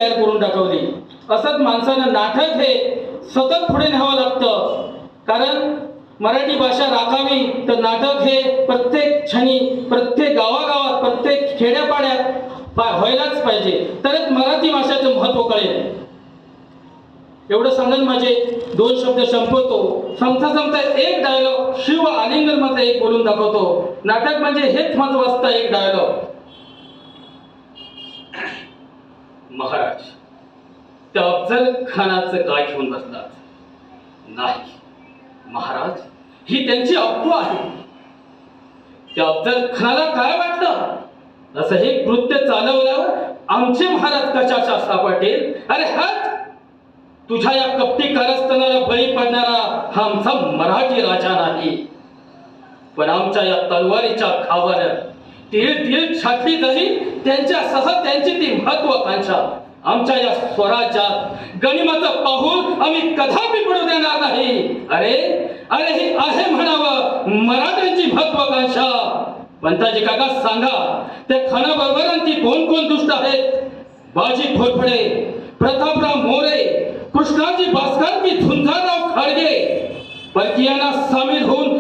तयार करून टाकवली. असंच माणसानं नाटक हे सतत पुढे न्यावं लागतं. कारण मराठी भाषा राखावी तर नाटक हे प्रत्येक क्षणी, प्रत्येक गावागावात, प्रत्येक खेड्यापाड्यात व्हायलाच पाहिजे, तरच मराठी भाषेचं महत्त्व कळेल. एवढं सांगून माझे 2 शब्द संपवतो. संपता एक डायलॉग शिव आलिंगन मध्ये एक बोलून दाखवतो. नाटक म्हणजे हेच महत्त्वाचं. एक डायलॉग. महाराज, त्या अफजल खानाचं काय घेऊन बसलात? नाही महाराज, ही त्यांची अफवा आहे. त्या अफजल खानाला काय वाटलं असं हे कृत्य चालवल्यावर आमचे महाराज कशाच्या सापडतील? अरे हट, तुझ्या या कपटी कारस्थानाला बळी पडणारा हा आमचा मराठी राजा नाही, पण आमच्या या तलवारीच्या खावर तीळ छाटली जाईल. त्यांच्यासह त्यांची ती महत्वाकांक्षा. आमच्या या स्वराज्यात गनिमाचं पाहून आम्ही कदापि पडू देणार नाही. अरे अरे ही आहे म्हणावं मराठ्यांची महत्वाकांक्षा. पंताजी काका सांगा, त्या खानाबरोबर आणखी कोण कोण दुष्ट आहेत? बाजी घोरपडे, प्रतापराव मोरे, कृष्णाजी भास्करजी, झुंजारराव खाडगे परकीयांना सामील होऊन